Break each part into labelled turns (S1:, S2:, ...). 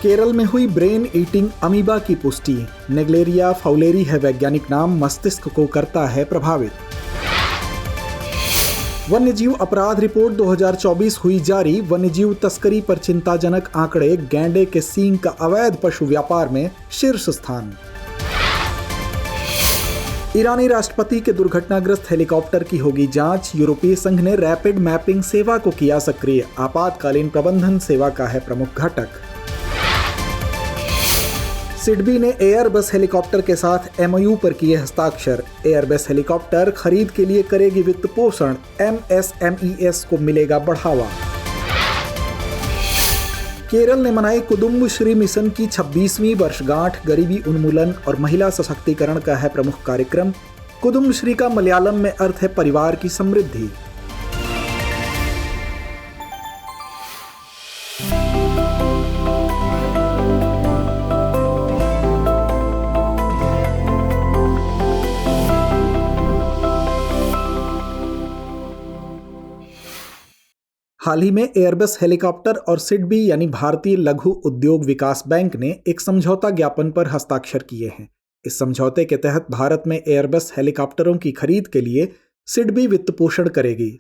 S1: केरल में हुई brain eating amoeba की पुष्टि। नेग्लेरिया फाउलेरी है वैज्ञानिक नाम, मस्तिष्क को करता है प्रभावित। वन्यजीव अपराध रिपोर्ट 2024 हुई जारी। वन्यजीव तस्करी पर चिंताजनक आंकड़े। गैंडे के सींग का अवैध पशु व्यापार में शीर्ष स्थान। ईरानी राष्ट्रपति के दुर्घटनाग्रस्त हेलीकॉप्टर की होगी जांच। यूरोपीय संघ ने रैपिड मैपिंग सेवा को किया सक्रिय। आपातकालीन प्रबंधन सेवा का है प्रमुख घटक। सिडबी ने एयरबस हेलीकॉप्टर के साथ एमओयू पर किए हस्ताक्षर। एयरबस हेलीकॉप्टर खरीद के लिए करेगी वित्त पोषण। एमएसएमईएस को मिलेगा बढ़ावा। केरल ने मनाई कुदुम्बश्री मिशन की 26वीं वर्षगांठ। गरीबी उन्मूलन और महिला सशक्तिकरण का है प्रमुख कार्यक्रम। कुदुम्बश्री का मलयालम में अर्थ है परिवार की समृद्धि। हाल ही में एयरबस हेलीकॉप्टर और सिडबी यानी भारतीय लघु उद्योग विकास बैंक ने एक समझौता ज्ञापन पर हस्ताक्षर किए हैं। इस समझौते के तहत भारत में एयरबस हेलीकॉप्टरों की खरीद के लिए सिडबी वित्त पोषण करेगी।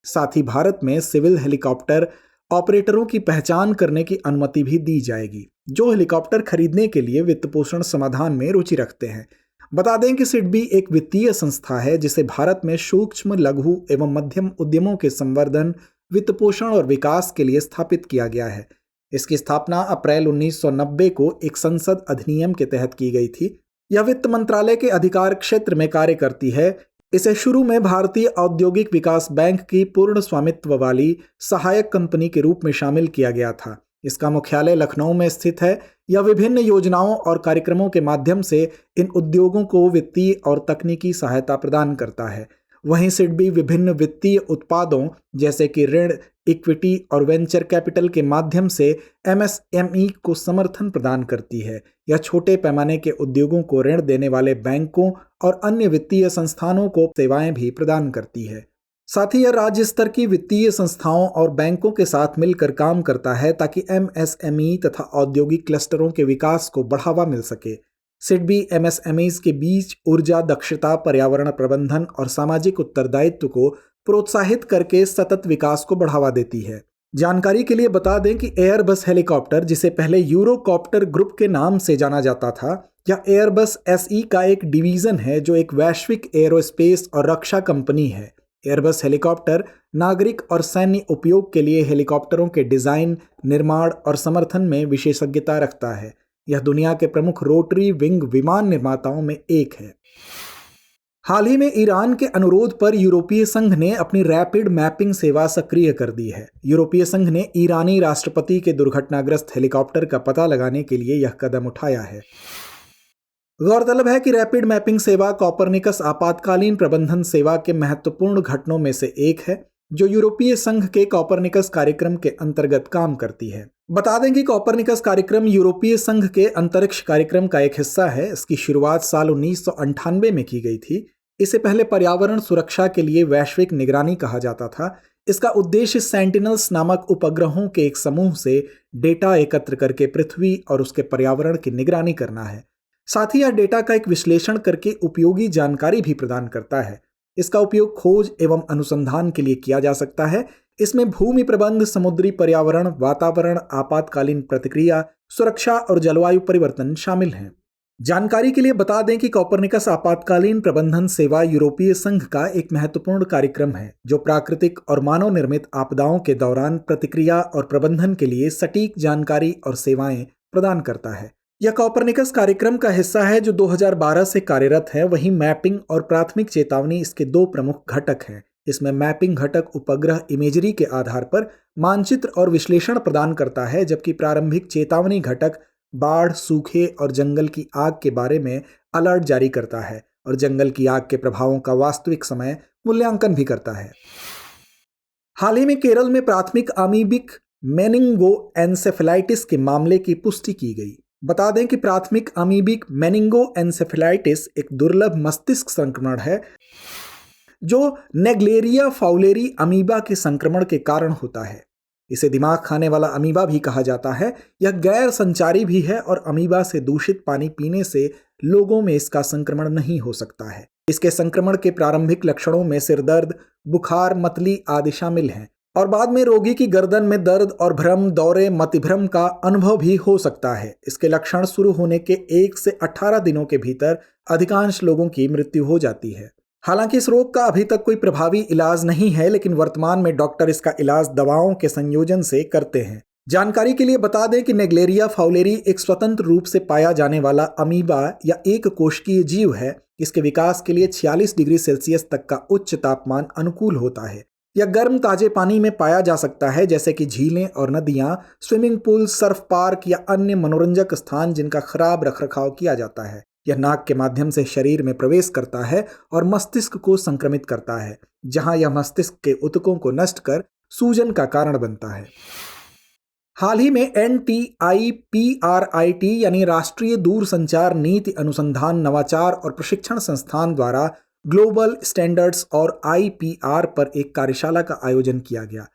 S1: साथ ही भारत में सिविल हेलीकॉप्टर ऑपरेटरों की पहचान करने की अनुमति भी दी जाएगी, जो हेलीकॉप्टर खरीदने के लिए वित्त पोषण समाधान में रुचि रखते हैं। बता दें कि सिडबी एक वित्तीय संस्था है जिसे भारत में सूक्ष्म, लघु एवं मध्यम उद्यमों के संवर्धन, वित्त पोषण और विकास के लिए स्थापित किया गया है। इसकी स्थापना अप्रैल 1990 को एक संसद अधिनियम के तहत की गई थी। यह वित्त मंत्रालय के अधिकार क्षेत्र में कार्य करती है। इसे शुरू में भारतीय औद्योगिक विकास बैंक की पूर्ण स्वामित्व वाली सहायक कंपनी के रूप में शामिल किया गया था। इसका मुख्यालय लखनऊ में स्थित है। यह विभिन्न योजनाओं और कार्यक्रमों के माध्यम से इन उद्योगों को वित्तीय और तकनीकी सहायता प्रदान करता है। वहीं सिडबी विभिन्न वित्तीय उत्पादों जैसे कि ऋण, इक्विटी और वेंचर कैपिटल के माध्यम से एमएसएमई को समर्थन प्रदान करती है। यह छोटे पैमाने के उद्योगों को ऋण देने वाले बैंकों और अन्य वित्तीय संस्थानों को सेवाएं भी प्रदान करती है। साथ ही यह राज्य स्तर की वित्तीय संस्थाओं और बैंकों के साथ मिलकर काम करता है ताकि एमएसएमई तथा औद्योगिक क्लस्टरों के विकास को बढ़ावा मिल सके। सिडबी एमएसएमईज के बीच ऊर्जा दक्षता, पर्यावरण प्रबंधन और सामाजिक उत्तरदायित्व को प्रोत्साहित करके सतत विकास को बढ़ावा देती है। जानकारी के लिए बता दें कि एयरबस हेलीकॉप्टर, जिसे पहले यूरोकॉप्टर ग्रुप के नाम से जाना जाता था, यह एयरबस एसई का एक डिवीजन है जो एक वैश्विक एरोस्पेस और रक्षा कंपनी है। एयरबस हेलीकॉप्टर नागरिक और सैन्य उपयोग के लिए हेलीकॉप्टरों के डिजाइन, निर्माण और समर्थन में विशेषज्ञता रखता है। यह दुनिया के प्रमुख रोटरी विंग विमान निर्माताओं में एक है। हाल ही में ईरान के अनुरोध पर यूरोपीय संघ ने अपनी रैपिड मैपिंग सेवा सक्रिय कर दी है। यूरोपीय संघ ने ईरानी राष्ट्रपति के दुर्घटनाग्रस्त हेलीकॉप्टर का पता लगाने के लिए यह कदम उठाया है। गौरतलब है कि रैपिड मैपिंग सेवा कॉपरनिकस आपातकालीन प्रबंधन सेवा के महत्वपूर्ण घटकों में से एक है, जो यूरोपीय संघ के कॉपरनिकस कार्यक्रम के अंतर्गत काम करती है। बता दें कि कॉपरनिकस कार्यक्रम यूरोपीय संघ के अंतरिक्ष कार्यक्रम का एक हिस्सा है। इसकी शुरुआत साल 1998 में की गई थी। इसे पहले पर्यावरण सुरक्षा के लिए वैश्विक निगरानी कहा जाता था। इसका उद्देश्य सेंटिनल्स नामक उपग्रहों के एक समूह से डेटा एकत्र करके पृथ्वी और उसके पर्यावरण की निगरानी करना है। साथ ही यह डेटा का एक विश्लेषण करके उपयोगी जानकारी भी प्रदान करता है। इसका उपयोग खोज एवं अनुसंधान के लिए किया जा सकता है। इसमें भूमि प्रबंध, समुद्री पर्यावरण, वातावरण, आपातकालीन प्रतिक्रिया, सुरक्षा और जलवायु परिवर्तन शामिल हैं। जानकारी के लिए बता दें कि कॉपरनिकस आपातकालीन प्रबंधन सेवा यूरोपीय संघ का एक महत्वपूर्ण कार्यक्रम है, जो प्राकृतिक और मानव निर्मित आपदाओं के दौरान प्रतिक्रिया और प्रबंधन के लिए सटीक जानकारी और सेवाएं प्रदान करता है। यह कॉपरनिकस कार्यक्रम का हिस्सा है जो 2012 से कार्यरत है। वहीं मैपिंग और प्राथमिक चेतावनी इसके दो प्रमुख घटक हैं। इसमें मैपिंग घटक उपग्रह इमेजरी के आधार पर मानचित्र और विश्लेषण प्रदान करता है, जबकि प्रारंभिक चेतावनी घटक बाढ़, सूखे और जंगल की आग के बारे में अलर्ट जारी करता है और जंगल की आग के प्रभावों का वास्तविक समय मूल्यांकन भी करता है। हाल ही में केरल में प्राथमिक अमीबिक मेनिंगोएन्सेफेलाइटिस के मामले की पुष्टि की गई। बता दें कि प्राथमिक अमीबिक मेनिंगोएन्सेफेलाइटिस एक दुर्लभ मस्तिष्क संक्रमण है जो नेग्लेरिया फाउलेरी अमीबा के संक्रमण के कारण होता है। इसे दिमाग खाने वाला अमीबा भी कहा जाता है। यह गैर संचारी भी है और अमीबा से दूषित पानी पीने से लोगों में इसका संक्रमण नहीं हो सकता है। इसके संक्रमण के प्रारंभिक लक्षणों में सिरदर्द, बुखार, मतली आदि शामिल हैं और बाद में रोगी की गर्दन में दर्द और भ्रम, दौरे, मतिभ्रम का अनुभव भी हो सकता है। इसके लक्षण शुरू होने के 1 से 18 दिनों के भीतर अधिकांश लोगों की मृत्यु हो जाती है। हालांकि इस रोग का अभी तक कोई प्रभावी इलाज नहीं है, लेकिन वर्तमान में डॉक्टर इसका इलाज दवाओं के संयोजन से करते हैं। जानकारी के लिए बता दें कि नेग्लेरिया फाउलेरी एक स्वतंत्र रूप से पाया जाने वाला अमीबा या एक कोशिकीय जीव है। इसके विकास के लिए 46 डिग्री सेल्सियस तक का उच्च तापमान अनुकूल होता है। यह गर्म ताजे पानी में पाया जा सकता है, जैसे कि झीलें और नदियां, स्विमिंग पूल, सर्फ पार्क या अन्य मनोरंजक स्थान जिनका खराब रखरखाव किया जाता है। यह नाक के माध्यम से शरीर में प्रवेश करता है और मस्तिष्क को संक्रमित करता है, जहां यह मस्तिष्क के ऊतकों को नष्ट कर सूजन का कारण बनता है। हाल ही में NTIPRIT यानी राष्ट्रीय दूरसंचार नीति अनुसंधान, नवाचार और प्रशिक्षण संस्थान द्वारा ग्लोबल स्टैंडर्ड्स और IPR पर एक कार्यशाला का आयोजन किया गया।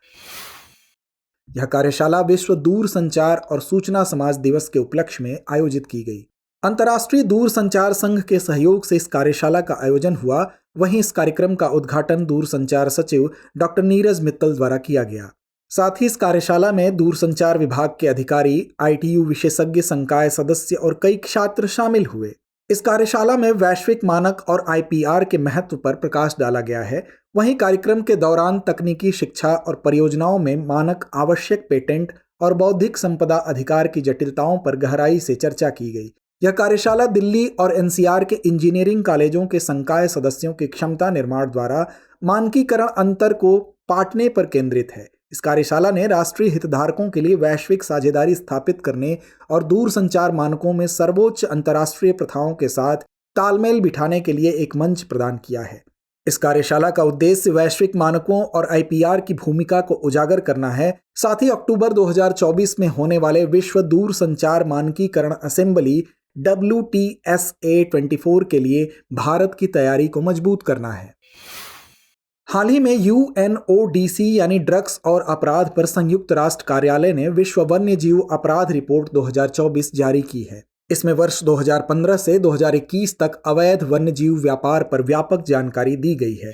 S1: यह कार्यशाला विश्व दूरसंचार और सूचना समाज दिवस के उपलक्ष्य में आयोजित की गई। अंतर्राष्ट्रीय दूरसंचार संघ के सहयोग से इस कार्यशाला का आयोजन हुआ। वहीं इस कार्यक्रम का उद्घाटन दूरसंचार सचिव डॉक्टर नीरज मित्तल द्वारा किया गया। साथ ही इस कार्यशाला में दूरसंचार विभाग के अधिकारी, ITU विशेषज्ञ, संकाय सदस्य और कई छात्र शामिल हुए। इस कार्यशाला में वैश्विक मानक और IPR के महत्व पर प्रकाश डाला गया है। वहीं कार्यक्रम के दौरान तकनीकी शिक्षा और परियोजनाओं में मानक, आवश्यक पेटेंट और बौद्धिक संपदा अधिकार की जटिलताओं पर गहराई से चर्चा की गई। यह कार्यशाला दिल्ली और NCR के इंजीनियरिंग कॉलेजों के संकाय सदस्यों की क्षमता निर्माण द्वारा मानकीकरण अंतर को पाटने पर केंद्रित है। इस कार्यशाला ने राष्ट्रीय हितधारकों के लिए वैश्विक साझेदारी स्थापित करने और दूरसंचार मानकों में सर्वोच्च अंतर्राष्ट्रीय प्रथाओं के साथ तालमेल बिठाने के लिए एक मंच प्रदान किया है। इस कार्यशाला का उद्देश्य वैश्विक मानकों और IPR की भूमिका को उजागर करना है। साथ ही अक्टूबर 2024 में होने वाले विश्व दूरसंचार मानकीकरण असेंबली WTSA 24 के लिए भारत की तैयारी को मजबूत करना है। हाल ही में UNODC यानी ड्रग्स और अपराध पर संयुक्त राष्ट्र कार्यालय ने विश्व वन्य जीव अपराध रिपोर्ट 2024 जारी की है। इसमें वर्ष 2015 से 2021 तक अवैध वन्य जीव व्यापार पर व्यापक जानकारी दी गई है।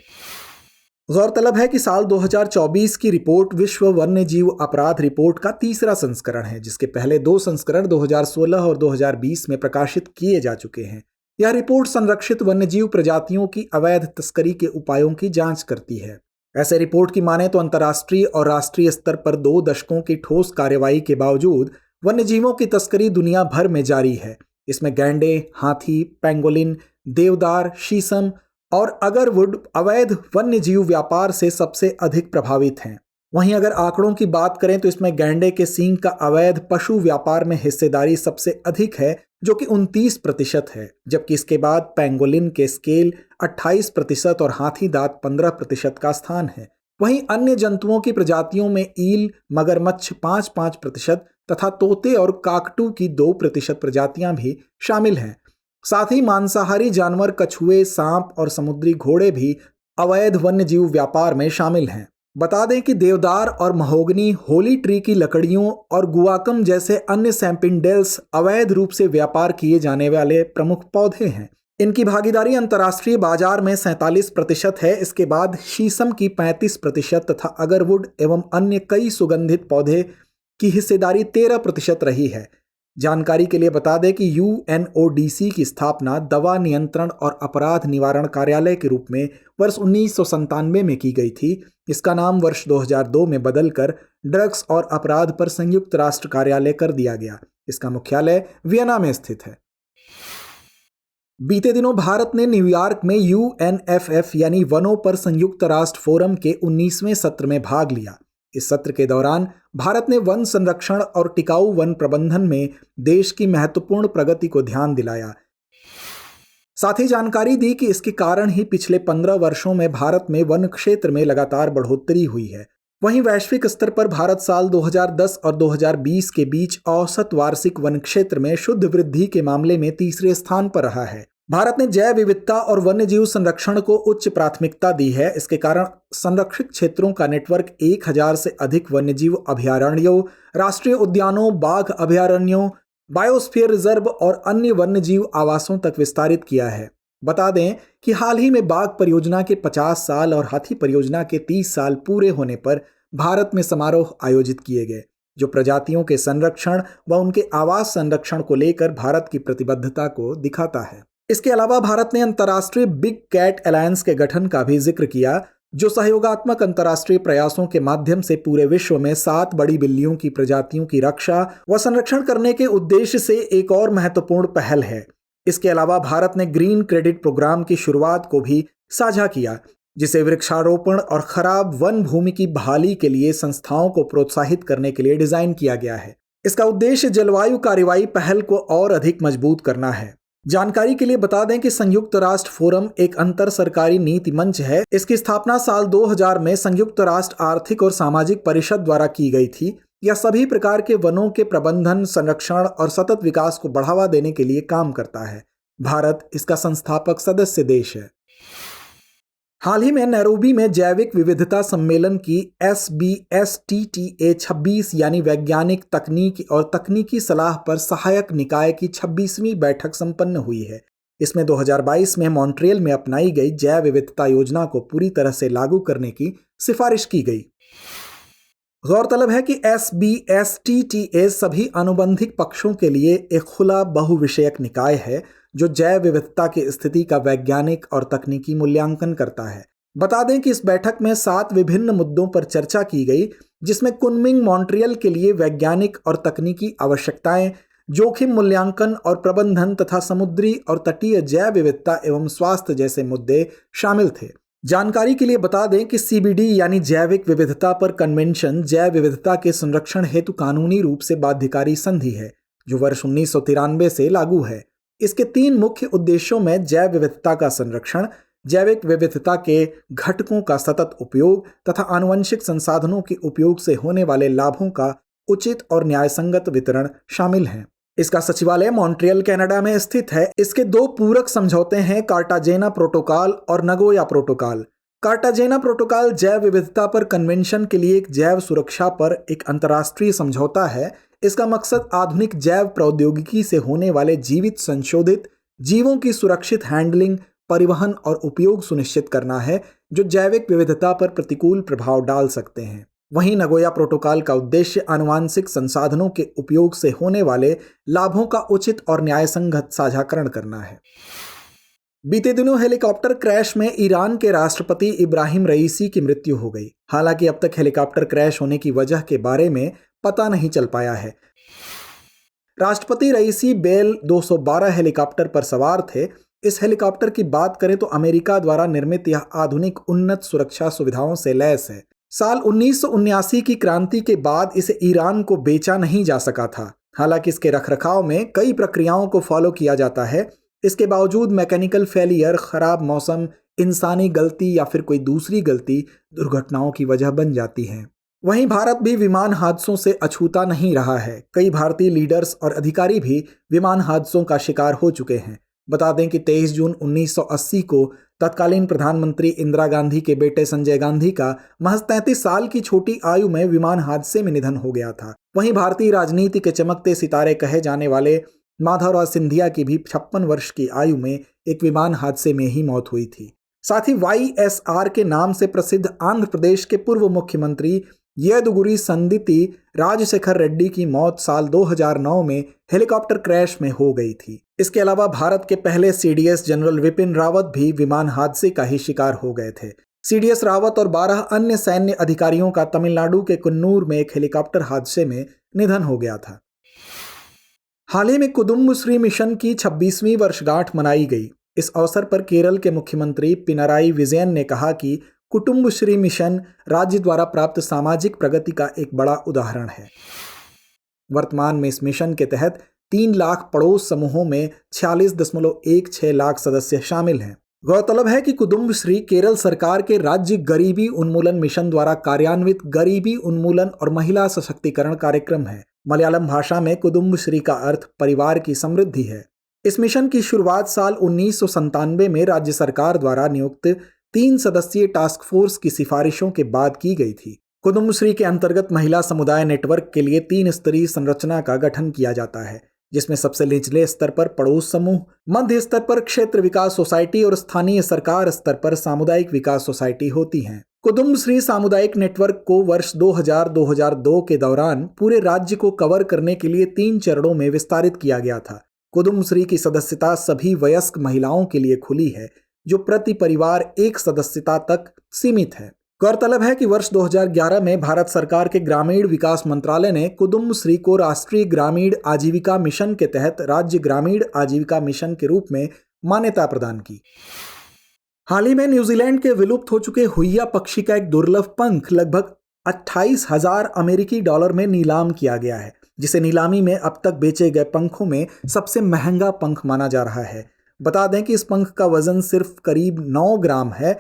S1: गौरतलब है कि साल 2024 की रिपोर्ट विश्व वन्य जीव अपराध रिपोर्ट का तीसरा संस्करण है, जिसके पहले 2 संस्करण 2016 और 2020 में प्रकाशित किए जा चुके हैं। यह रिपोर्ट संरक्षित वन्यजीव प्रजातियों की अवैध तस्करी के उपायों की जांच करती है। ऐसे रिपोर्ट की माने तो अंतर्राष्ट्रीय और राष्ट्रीय स्तर पर 2 दशकों की ठोस कार्रवाई के बावजूद वन्यजीवों की तस्करी दुनिया भर में जारी है। इसमें गैंडे, हाथी, पेंगोलिन, देवदार, शीशम और अगरवुड अवैध वन्यजीव व्यापार से सबसे अधिक प्रभावित हैं। वहीं अगर आंकड़ों की बात करें तो इसमें गैंडे के सींग का अवैध पशु व्यापार में हिस्सेदारी सबसे अधिक है, जो कि 29% है, जबकि इसके बाद पेंगोलिन के स्केल 28% और हाथी दांत 15% का स्थान है। वहीं अन्य जंतुओं की प्रजातियों में ईल, मगरमच्छ 5% तथा तोते और काकटू की 2% प्रजातियां भी शामिल हैं। साथ ही मांसाहारी जानवर कछुए, सांप और समुद्री घोड़े भी अवैध वन्यजीव व्यापार में शामिल हैं। बता दें कि देवदार और महोगनी, होली ट्री की लकड़ियों और गुआकम जैसे अन्य सैंपिनडेल्स अवैध रूप से व्यापार किए जाने वाले प्रमुख पौधे हैं। इनकी भागीदारी अंतर्राष्ट्रीय बाजार में 47% है। इसके बाद शीशम की 35% तथा अगरवुड एवं अन्य कई सुगंधित पौधे की हिस्सेदारी 13% रही है। जानकारी के लिए बता दें कि UNODC की स्थापना दवा नियंत्रण और अपराध निवारण कार्यालय के रूप में वर्ष 1997 में की गई थी। इसका नाम वर्ष 2002 में बदलकर ड्रग्स और अपराध पर संयुक्त राष्ट्र कार्यालय कर दिया गया। इसका मुख्यालय वियना में स्थित है। बीते दिनों भारत ने न्यूयॉर्क में UNFF यानी वनों पर संयुक्त राष्ट्र फोरम के 19वें सत्र में भाग लिया। इस सत्र के दौरान भारत ने वन संरक्षण और टिकाऊ वन प्रबंधन में देश की महत्वपूर्ण प्रगति को ध्यान दिलाया। साथ ही जानकारी दी कि इसके कारण ही पिछले 15 वर्षों में भारत में वन क्षेत्र में लगातार बढ़ोतरी हुई है। वहीं वैश्विक स्तर पर भारत साल 2010 और 2020 के बीच औसत वार्षिक वन क्षेत्र में शुद्ध वृद्धि के मामले में तीसरे स्थान पर रहा है। भारत ने जैव विविधता और वन्यजीव संरक्षण को उच्च प्राथमिकता दी है। इसके कारण संरक्षित क्षेत्रों का नेटवर्क 1000 से अधिक वन्यजीव अभयारण्यों, राष्ट्रीय उद्यानों, बाघ अभयारण्यों, बायोस्फीयर रिजर्व और अन्य वन्यजीव आवासों तक विस्तारित किया है। बता दें कि हाल ही में बाघ परियोजना के 50 साल और हाथी परियोजना के 30 साल पूरे होने पर भारत में समारोह आयोजित किए गए, जो प्रजातियों के संरक्षण व उनके आवास संरक्षण को लेकर भारत की प्रतिबद्धता को दिखाता है। इसके अलावा भारत ने अंतर्राष्ट्रीय बिग कैट अलायंस के गठन का भी जिक्र किया, जो सहयोगात्मक अंतर्राष्ट्रीय प्रयासों के माध्यम से पूरे विश्व में 7 बड़ी बिल्लियों की प्रजातियों की रक्षा व संरक्षण करने के उद्देश्य से एक और महत्वपूर्ण पहल है। इसके अलावा भारत ने ग्रीन क्रेडिट प्रोग्राम की शुरुआत को भी साझा किया, जिसे वृक्षारोपण और खराब वन भूमि की बहाली के लिए संस्थाओं को प्रोत्साहित करने के लिए डिजाइन किया गया है। इसका उद्देश्य जलवायु कार्रवाई पहल को और अधिक मजबूत करना है। जानकारी के लिए बता दें कि संयुक्त राष्ट्र फोरम एक अंतर सरकारी नीति मंच है। इसकी स्थापना साल 2000 में संयुक्त राष्ट्र आर्थिक और सामाजिक परिषद द्वारा की गई थी। यह सभी प्रकार के वनों के प्रबंधन, संरक्षण और सतत विकास को बढ़ावा देने के लिए काम करता है। भारत इसका संस्थापक सदस्य देश है। हाल ही में नैरोबी में जैविक विविधता सम्मेलन की SBSTTA 26 यानी वैज्ञानिक तकनीक और तकनीकी सलाह पर सहायक निकाय की 26वीं बैठक संपन्न हुई है। इसमें 2022 में मॉन्ट्रियल में अपनाई गई जैव विविधता योजना को पूरी तरह से लागू करने की सिफारिश की गई। गौरतलब है कि SBSTTA सभी अनुबंधित पक्षों के लिए एक खुला बहुविषयक निकाय है, जो जैव विविधता की स्थिति का वैज्ञानिक और तकनीकी मूल्यांकन करता है। बता दें कि इस बैठक में 7 विभिन्न मुद्दों पर चर्चा की गई, जिसमें कुनमिंग मॉन्ट्रियल के लिए वैज्ञानिक और तकनीकी आवश्यकताएं, जोखिम मूल्यांकन और प्रबंधन तथा समुद्री और तटीय जैव विविधता एवं स्वास्थ्य जैसे मुद्दे शामिल थे। जानकारी के लिए बता दें कि CBD यानी जैविक विविधता पर कन्वेंशन जैव विविधता के संरक्षण हेतु कानूनी रूप से बाध्यकारी संधि है, जो वर्ष 1993 से लागू है। इसके 3 मुख्य उद्देश्यों में जैव विविधता का संरक्षण, जैविक विविधता के घटकों का सतत उपयोग तथा आनुवंशिक संसाधनों के उपयोग से होने वाले लाभों का उचित और न्यायसंगत वितरण शामिल हैं। इसका सचिवालय मॉन्ट्रियल कनाडा में स्थित है। इसके 2 पूरक समझौते हैं, कार्टाजेना प्रोटोकॉल और नगोया प्रोटोकॉल। कार्टाजेना प्रोटोकॉल जैव विविधता पर कन्वेंशन के लिए एक जैव सुरक्षा पर एक अंतर्राष्ट्रीय समझौता है। इसका मकसद आधुनिक जैव प्रौद्योगिकी से होने वाले जीवित संशोधित जीवों की सुरक्षित हैंडलिंग, परिवहन और उपयोग सुनिश्चित करना है, जो जैविक विविधता पर प्रतिकूल प्रभाव डाल सकते हैं। वहीं नगोया प्रोटोकॉल का उद्देश्य आनुवांशिक संसाधनों के उपयोग से होने वाले लाभों का उचित और न्यायसंगत साझाकरण करना है। बीते दिनों हेलीकॉप्टर क्रैश में ईरान के राष्ट्रपति इब्राहिम रईसी की मृत्यु हो गई। हालांकि अब तक हेलीकॉप्टर क्रैश होने की वजह के बारे में पता नहीं चल पाया है। राष्ट्रपति रईसी बेल 212 हेलीकॉप्टर पर सवार थे। इस हेलीकॉप्टर की बात करें तो अमेरिका द्वारा निर्मित यह आधुनिक उन्नत सुरक्षा सुविधाओं से लैस है। साल 1979 की क्रांति के बाद इसे ईरान को बेचा नहीं जा सका था। हालांकि इसके रखरखाव में कई प्रक्रियाओं को फॉलो किया जाता है। इसके बावजूद मैकेनिकल फेलियर, खराब मौसम, इंसानी गलती या फिर कोई दूसरी गलती दुर्घटनाओं की वजह बन जाती है। वहीं भारत भी विमान हादसों से अछूता नहीं रहा है। कई भारतीय लीडर्स और अधिकारी भी विमान हादसों का शिकार हो चुके हैं। बता दें कि 23 जून 1980 को तत्कालीन प्रधानमंत्री इंदिरा गांधी के बेटे संजय गांधी का महज 33 साल की छोटी आयु में विमान हादसे में निधन हो गया था। वहीं भारतीय राजनीति के चमकते सितारे कहे जाने वाले माधवराव सिंधिया की भी 56 वर्ष की आयु में एक विमान हादसे में ही मौत हुई थी। साथ ही YSR के नाम से प्रसिद्ध आंध्र प्रदेश के पूर्व मुख्यमंत्री येदुगुरी संदिति राजशेखर रेड्डी की मौत साल 2009 में हेलीकॉप्टर क्रैश में हो गई थी। इसके अलावा भारत के पहले CDS जनरल विपिन रावत भी विमान हादसे का ही शिकार हो गए थे। CDS रावत और 12 अन्य सैन्य अधिकारियों का तमिलनाडु के कुन्नूर में एक हेलीकॉप्टर हादसे में निधन हो गया था। हाल ही में कुदुम्बश्री मिशन की 26वीं वर्षगांठ मनाई गई। इस अवसर पर केरल के मुख्यमंत्री पिनाराई विजयन ने कहा कि कुटुंबश्री मिशन राज्य द्वारा प्राप्त सामाजिक प्रगति का एक बड़ा उदाहरण है। वर्तमान में इस मिशन के तहत 3 लाख पड़ोस समूहों में 46.16 लाख सदस्य शामिल हैं। गौरतलब है कि कुदुम्बश्री केरल सरकार के राज्य गरीबी उन्मूलन मिशन द्वारा कार्यान्वित गरीबी उन्मूलन और महिला सशक्तिकरण कार्यक्रम है। मलयालम भाषा में कुदुम्बश्री का अर्थ परिवार की समृद्धि है। इस मिशन की शुरुआत साल 1997 में राज्य सरकार द्वारा नियुक्त 3 सदस्यीय टास्क फोर्स की सिफारिशों के बाद की गई थी। कुदुम्बश्री के अंतर्गत महिला समुदाय नेटवर्क के लिए 3 स्तरीय संरचना का गठन किया जाता है, जिसमें सबसे निचले स्तर पर पड़ोस समूह, मध्य स्तर पर क्षेत्र विकास सोसाइटी और स्थानीय सरकार स्तर पर सामुदायिक विकास सोसाइटी होती हैं। कुदुम्बश्री सामुदायिक नेटवर्क को वर्ष 2000-2002 के दौरान पूरे राज्य को कवर करने के लिए 3 चरणों में विस्तारित किया गया था। कुदुम्बश्री की सदस्यता सभी वयस्क महिलाओं के लिए खुली है, जो प्रति परिवार 1 सदस्यता तक सीमित है। गौरतलब है कि वर्ष 2011 में भारत सरकार के ग्रामीण विकास मंत्रालय ने कुदुम्बश्री को राष्ट्रीय ग्रामीण आजीविका मिशन के तहत राज्य ग्रामीण आजीविका मिशन के रूप में मान्यता प्रदान की। हाल ही में न्यूजीलैंड के विलुप्त हो चुके हुइया पक्षी का एक दुर्लभ पंख लगभग 28,000 अमेरिकी डॉलर में नीलाम किया गया है, जिसे नीलामी में अब तक बेचे गए पंखों में सबसे महंगा पंख माना जा रहा है। बता दें कि इस पंख का वजन सिर्फ करीब 9 ग्राम है।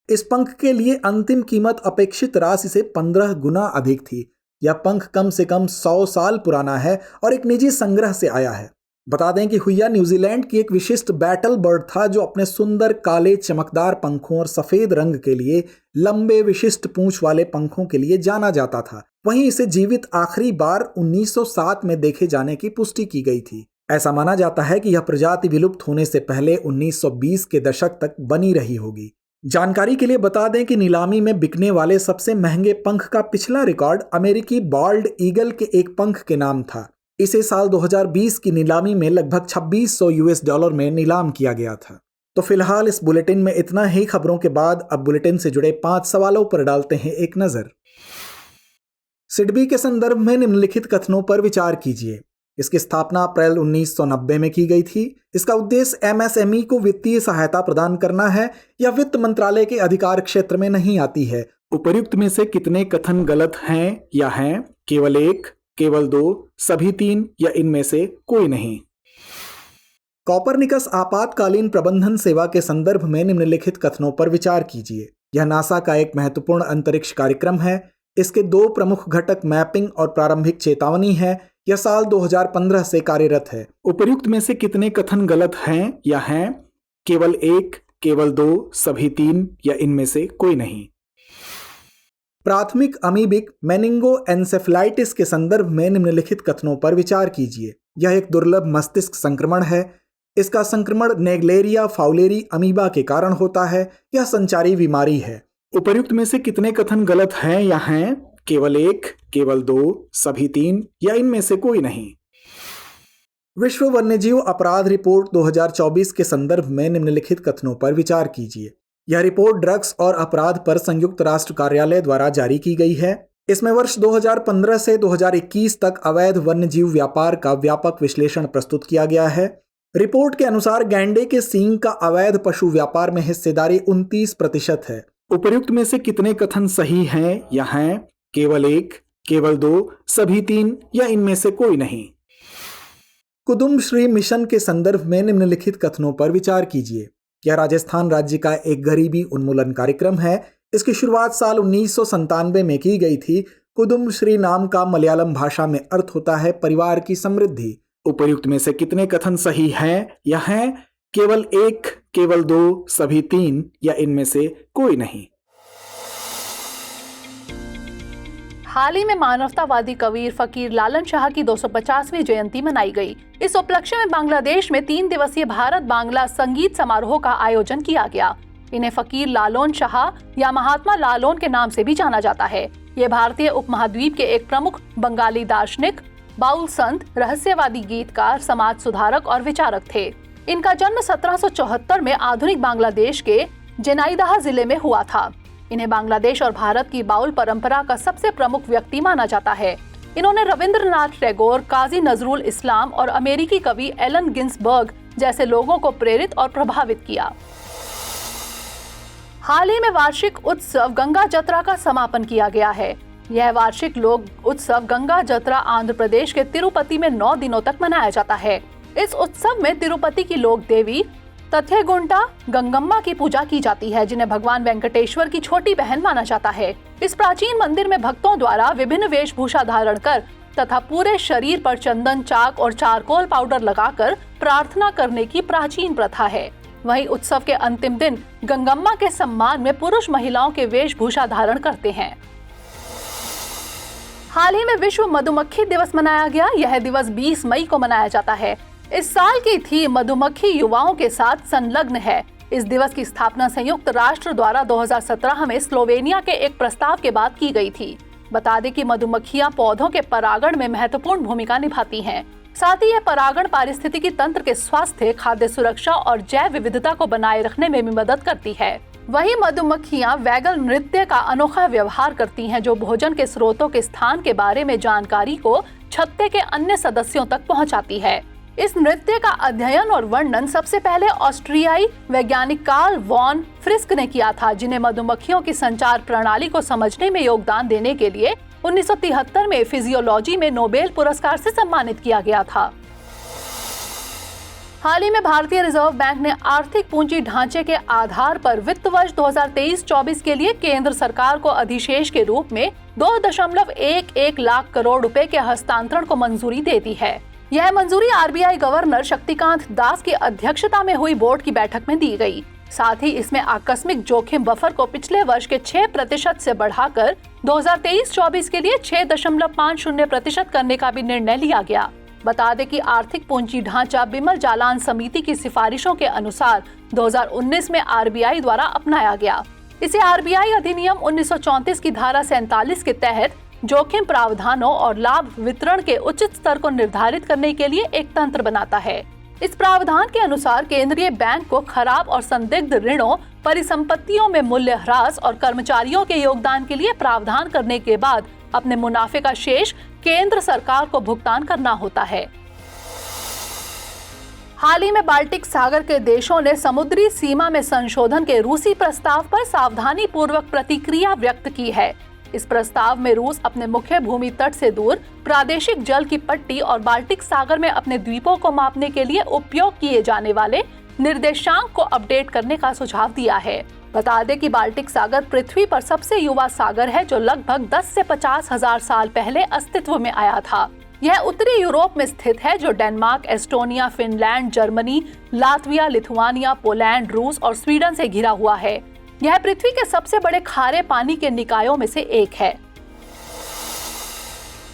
S1: इस पंख के लिए अंतिम कीमत अपेक्षित राशि से 15 गुना अधिक थी। यह पंख कम से कम 100 साल पुराना है और एक निजी संग्रह से आया है। बता दें कि हुइया न्यूजीलैंड की एक विशिष्ट बैटल बर्ड था, जो अपने सुंदर काले चमकदार पंखों और सफेद रंग के लिए लंबे विशिष्ट पूंछ वाले पंखों के लिए जाना जाता था। वहीं इसे जीवित आखिरी बार 1907 में देखे जाने की पुष्टि की गई थी। ऐसा माना जाता है कि यह प्रजाति विलुप्त होने से पहले 1920 के दशक तक बनी रही होगी। जानकारी के लिए बता दें कि नीलामी में बिकने वाले सबसे महंगे पंख का पिछला रिकॉर्ड अमेरिकी बाल्ड ईगल के एक पंख के नाम था। इसे साल 2020 की नीलामी में लगभग $2600 में नीलाम किया गया था। तो फिलहाल इस बुलेटिन में इतना ही। खबरों के बाद अब बुलेटिन से जुड़े 5 सवालों पर डालते हैं एक नजर। सिडबी के संदर्भ में निम्नलिखित कथनों पर विचार कीजिए। इसकी स्थापना अप्रैल 1990 में की गई थी। इसका उद्देश्य एमएसएमई को वित्तीय सहायता प्रदान करना है या वित्त मंत्रालय के अधिकार क्षेत्र में नहीं आती है। उपर्युक्त में से कितने कथन गलत हैं या हैं? केवल 1, केवल 2, सभी 3 या इनमें से कोई नहीं। कॉपरनिकस आपातकालीन प्रबंधन सेवा के संदर्भ में निम्नलिखित कथनों पर विचार कीजिए। यह नासा का एक महत्वपूर्ण अंतरिक्ष कार्यक्रम है। इसके 2 प्रमुख घटक मैपिंग और प्रारंभिक चेतावनी है। यह साल 2015 से कार्यरत है। उपर्युक्त में से कितने कथन गलत हैं या हैं? केवल 1, केवल 2, सभी 3 या इनमें से कोई नहीं। प्राथमिक अमीबिक मेनिंगोएन्सेफलाइटिस के संदर्भ में निम्नलिखित कथनों पर विचार कीजिए। यह एक दुर्लभ मस्तिष्क संक्रमण है। इसका संक्रमण नेग्लेरिया फाउलेरी अमीबा के कारण होता है। यह संचारी बीमारी है। उपर्युक्त में से कितने कथन गलत हैं या हैं? केवल 1, केवल 2, सभी 3 या इनमें से कोई नहीं। विश्व वन्यजीव अपराध रिपोर्ट 2024 के संदर्भ में निम्नलिखित कथनों पर विचार कीजिए। यह रिपोर्ट ड्रग्स और अपराध पर संयुक्त राष्ट्र कार्यालय द्वारा जारी की गई है। इसमें वर्ष 2015 से 2021 तक अवैध वन्यजीव व्यापार का व्यापक विश्लेषण प्रस्तुत किया गया है। रिपोर्ट के अनुसार गैंडे के सींग का अवैध पशु व्यापार में हिस्सेदारी 29% है। उपर्युक्त में से कितने कथन सही हैं या हैं? केवल 1, केवल 2, सभी 3 या इनमें से कोई नहीं। कुदुम्बश्री मिशन के संदर्भ में निम्नलिखित कथनों पर विचार कीजिए। यह राजस्थान राज्य का एक गरीबी उन्मूलन कार्यक्रम है। इसकी शुरुआत साल 1997 में की गई थी। कुदुम्बश्री नाम का मलयालम भाषा में अर्थ होता है परिवार की समृद्धि। उपर्युक्त में से कितने कथन सही हैं या हैं? केवल 1, केवल 2, सभी 3 या इनमें से कोई नहीं।
S2: हाल ही में मानवतावादी कवि फकीर लालन शाह की 250वीं जयंती मनाई गई। इस उपलक्ष्य में बांग्लादेश में 3 दिवसीय भारत बांग्ला संगीत समारोह का आयोजन किया गया। इन्हें फकीर लालोन शाह या महात्मा लालोन के नाम से भी जाना जाता है। ये भारतीय उपमहाद्वीप के एक प्रमुख बंगाली दार्शनिक, बाउल संत, रहस्यवादी गीतकार, समाज सुधारक और विचारक थे। इनका जन्म 1774 में आधुनिक बांग्लादेश के जेनाइदाह जिले में हुआ था। इन्हें बांग्लादेश और भारत की बाउल परंपरा का सबसे प्रमुख व्यक्ति माना जाता है। इन्होंने रविंद्रनाथ टैगोर, काजी नजरुल इस्लाम और अमेरिकी कवि एलन गिन्सबर्ग जैसे लोगों को प्रेरित और प्रभावित किया। हाल ही में वार्षिक उत्सव गंगा जत्रा का समापन किया गया है। यह वार्षिक लोक उत्सव गंगा जत्रा आंध्र प्रदेश के तिरुपति में 9 दिनों तक मनाया जाता है। इस उत्सव में तिरुपति की लोक देवी तथ्यगुंटा गंगम्मा की पूजा की जाती है, जिन्हें भगवान वेंकटेश्वर की छोटी बहन माना जाता है। इस प्राचीन मंदिर में भक्तों द्वारा विभिन्न वेशभूषा धारण कर तथा पूरे शरीर पर चंदन, चाक और चारकोल पाउडर लगाकर प्रार्थना करने की प्राचीन प्रथा है। वहीं उत्सव के अंतिम दिन गंगम्मा के सम्मान में पुरुष महिलाओं के वेशभूषा धारण करते हैं। हाल ही में विश्व मधुमक्खी दिवस मनाया गया। यह दिवस 20 मई को मनाया जाता है। इस साल की थीम मधुमक्खी युवाओं के साथ संलग्न है। इस दिवस की स्थापना संयुक्त राष्ट्र द्वारा 2017 में स्लोवेनिया के एक प्रस्ताव के बाद की गई थी। बता दें कि मधुमक्खियां पौधों के परागण में महत्वपूर्ण भूमिका निभाती हैं। साथ ही यह परागण पारिस्थितिकी तंत्र के स्वास्थ्य, खाद्य सुरक्षा और जैव विविधता को बनाए रखने में भी मदद करती है। वहीं मधुमक्खियां वैगल नृत्य का अनोखा व्यवहार करती हैं, जो भोजन के स्रोतों के स्थान के बारे में जानकारी को छत्ते के अन्य सदस्यों तक पहुंचाती है। इस नृत्य का अध्ययन और वर्णन सबसे पहले ऑस्ट्रियाई वैज्ञानिक कार्ल वॉन फ्रिस्क ने किया था, जिन्हें मधुमक्खियों की संचार प्रणाली को समझने में योगदान देने के लिए 1973 में फिजियोलॉजी में नोबेल पुरस्कार से सम्मानित किया गया था। हाल ही में भारतीय रिजर्व बैंक ने आर्थिक पूंजी ढांचे के आधार पर वित्त वर्ष 2023-24 के लिए केंद्र सरकार को अधिशेष के रूप में 2.11 लाख करोड़ रुपए के हस्तांतरण को मंजूरी दे दी है। यह मंजूरी आरबीआई गवर्नर शक्तिकांत दास की अध्यक्षता में हुई बोर्ड की बैठक में दी गई। साथ ही इसमें आकस्मिक जोखिम बफर को पिछले वर्ष के 6% से बढ़ाकर 2023-24 के लिए 6.50% करने का भी निर्णय लिया गया। बता दें कि आर्थिक पूंजी ढांचा बिमल जालान समिति की सिफारिशों के अनुसार 2019 में आरबीआई द्वारा अपनाया गया। इसे आरबीआई अधिनियम 1934 की धारा 47 के तहत जोखिम प्रावधानों और लाभ वितरण के उचित स्तर को निर्धारित करने के लिए एक तंत्र बनाता है। इस प्रावधान के अनुसार केंद्रीय बैंक को खराब और संदिग्ध ऋणों, परिसंपत्तियों में मूल्य ह्रास और कर्मचारियों के योगदान के लिए प्रावधान करने के बाद अपने मुनाफे का शेष केंद्र सरकार को भुगतान करना होता है। हाल ही में बाल्टिक सागर के देशों ने समुद्री सीमा में संशोधन के रूसी प्रस्ताव पर सावधानी पूर्वक प्रतिक्रिया व्यक्त की है। इस प्रस्ताव में रूस अपने मुख्य भूमि तट से दूर प्रादेशिक जल की पट्टी और बाल्टिक सागर में अपने द्वीपों को मापने के लिए उपयोग किए जाने वाले निर्देशांक को अपडेट करने का सुझाव दिया है। बता दें कि बाल्टिक सागर पृथ्वी पर सबसे युवा सागर है, जो लगभग 10 से 50 हजार साल पहले अस्तित्व में आया था। यह उत्तरी यूरोप में स्थित है, जो Denmark, Estonia, Finland, Germany, Latvia, Lithuania, Poland, रूस और स्वीडन से घिरा हुआ है। यह पृथ्वी के सबसे बड़े खारे पानी के निकायों में से एक है।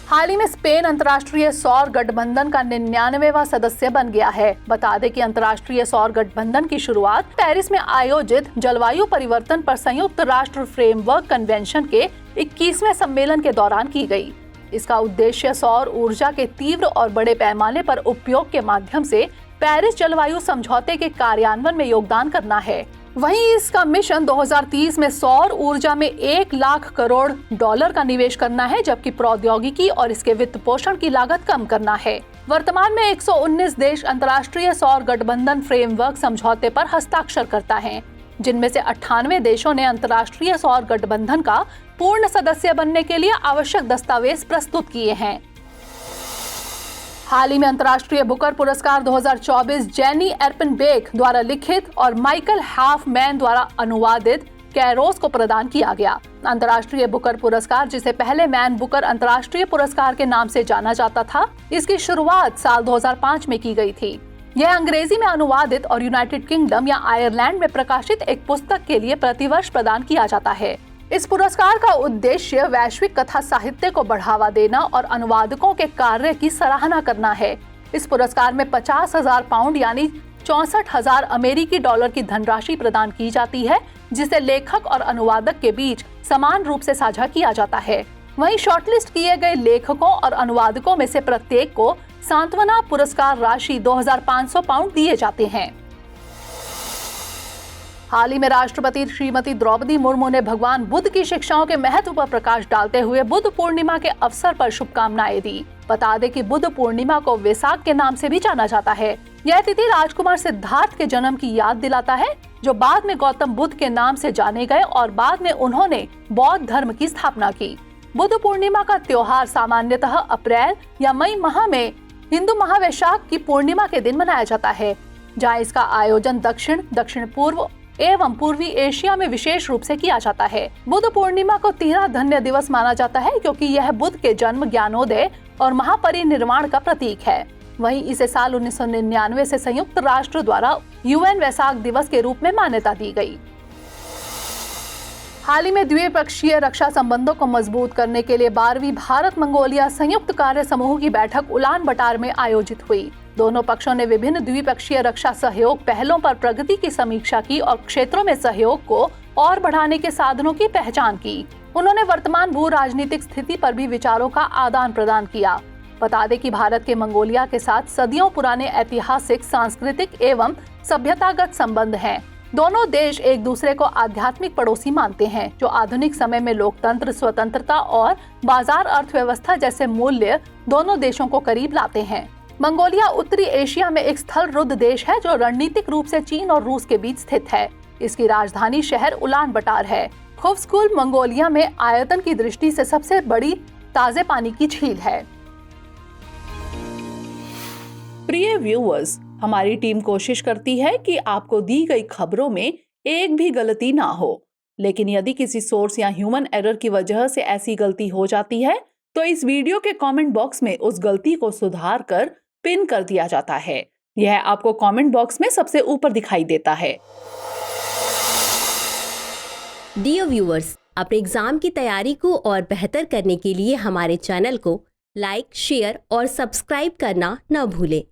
S2: हाल ही में स्पेन अंतर्राष्ट्रीय सौर गठबंधन का 99वां सदस्य बन गया है। बता दें कि अंतर्राष्ट्रीय सौर गठबंधन की शुरुआत पेरिस में आयोजित जलवायु परिवर्तन पर संयुक्त राष्ट्र फ्रेमवर्क कन्वेंशन के 21वें सम्मेलन के दौरान की गई। इसका उद्देश्य सौर ऊर्जा के तीव्र और बड़े पैमाने पर उपयोग के माध्यम से पेरिस जलवायु समझौते के कार्यान्वयन में योगदान करना है। वहीं इसका मिशन 2030 में सौर ऊर्जा में 1 लाख करोड़ डॉलर का निवेश करना है, जबकि प्रौद्योगिकी और इसके वित्त पोषण की लागत कम करना है। वर्तमान में 119 देश अंतर्राष्ट्रीय सौर गठबंधन फ्रेमवर्क समझौते पर हस्ताक्षर करता है, जिनमें से 98 देशों ने अंतर्राष्ट्रीय सौर गठबंधन का पूर्ण सदस्य बनने के लिए आवश्यक दस्तावेज प्रस्तुत किए हैं। हाल ही में अंतर्राष्ट्रीय बुकर पुरस्कार 2024 जेनी एर्पेनबेक द्वारा लिखित और माइकल हाफमैन द्वारा अनुवादित कैरोस को प्रदान किया गया। अंतर्राष्ट्रीय बुकर पुरस्कार, जिसे पहले मैन बुकर अंतर्राष्ट्रीय पुरस्कार के नाम से जाना जाता था, इसकी शुरुआत साल 2005 में की गई थी। यह अंग्रेजी में अनुवादित और यूनाइटेड किंगडम या आयरलैंड में प्रकाशित एक पुस्तक के लिए प्रतिवर्ष प्रदान किया जाता है। इस पुरस्कार का उद्देश्य वैश्विक कथा साहित्य को बढ़ावा देना और अनुवादकों के कार्य की सराहना करना है। इस पुरस्कार में 50,000 पाउंड यानी 64,000 अमेरिकी डॉलर की धनराशि प्रदान की जाती है, जिसे लेखक और अनुवादक के बीच समान रूप से साझा किया जाता है। वहीं शॉर्टलिस्ट किए गए लेखकों और अनुवादकों में से प्रत्येक को सांत्वना पुरस्कार राशि 2,500 पाउंड दिए जाते हैं। हाल ही में राष्ट्रपति श्रीमती द्रौपदी मुर्मू ने भगवान बुद्ध की शिक्षाओं के महत्व पर प्रकाश डालते हुए बुद्ध पूर्णिमा के अवसर पर शुभकामनाएं दी। बता दें कि बुद्ध पूर्णिमा को वेसाक के नाम से भी जाना जाता है। यह तिथि राजकुमार सिद्धार्थ के जन्म की याद दिलाता है, जो बाद में गौतम बुद्ध के नाम से जाने गए और बाद में उन्होंने बौद्ध धर्म की स्थापना की। बुद्ध पूर्णिमा का त्योहार सामान्यतः अप्रैल या मई माह में हिंदू महावैशाख की पूर्णिमा के दिन मनाया जाता है, जहाँ इसका आयोजन दक्षिण पूर्व एवं पूर्वी एशिया में विशेष रूप से किया जाता है। बुद्ध पूर्णिमा को 13 धन्य दिवस माना जाता है, क्योंकि यह बुद्ध के जन्म, ज्ञानोदय और महापरिनिर्वाण का प्रतीक है। वहीं इसे साल 1999 से संयुक्त राष्ट्र द्वारा UN वैसाख दिवस के रूप में मान्यता दी गई। हाल ही में द्विपक्षीय रक्षा संबंधों को मजबूत करने के लिए 12वीं भारत मंगोलिया संयुक्त कार्य समूह की बैठक उलान बटार में आयोजित हुई। दोनों पक्षों ने विभिन्न द्विपक्षीय रक्षा सहयोग पहलों पर प्रगति की समीक्षा की और क्षेत्रों में सहयोग को और बढ़ाने के साधनों की पहचान की। उन्होंने वर्तमान भू राजनीतिक स्थिति पर भी विचारों का आदान प्रदान किया। बता दें कि भारत के मंगोलिया के साथ सदियों पुराने ऐतिहासिक, सांस्कृतिक एवं सभ्यतागत संबंध हैं। दोनों देश एक दूसरे को आध्यात्मिक पड़ोसी मानते हैं, जो आधुनिक समय में लोकतंत्र, स्वतंत्रता और बाजार अर्थव्यवस्था जैसे मूल्य दोनों देशों को करीब लाते हैं। मंगोलिया उत्तरी एशिया में एक स्थल रुद्ध देश है, जो रणनीतिक रूप से चीन और रूस के बीच स्थित है। इसकी राजधानी शहर उलान बटार है। खुफ्सकुल मंगोलिया में आयतन की दृष्टि से सबसे बड़ी ताजे पानी की झील है। प्रिय व्यूअर्स, हमारी टीम कोशिश करती है कि आपको दी गई खबरों में एक भी गलती ना हो, लेकिन यदि किसी सोर्स या ह्यूमन एरर की वजह से ऐसी गलती हो जाती है तो इस वीडियो के कमेंट बॉक्स में उस गलती को सुधार कर पिन कर दिया जाता है। यह आपको कमेंट बॉक्स में सबसे ऊपर दिखाई देता है।
S3: डियर व्यूअर्स, अपने एग्जाम की तैयारी को और बेहतर करने के लिए हमारे चैनल को लाइक, शेयर और सब्सक्राइब करना न भूलें।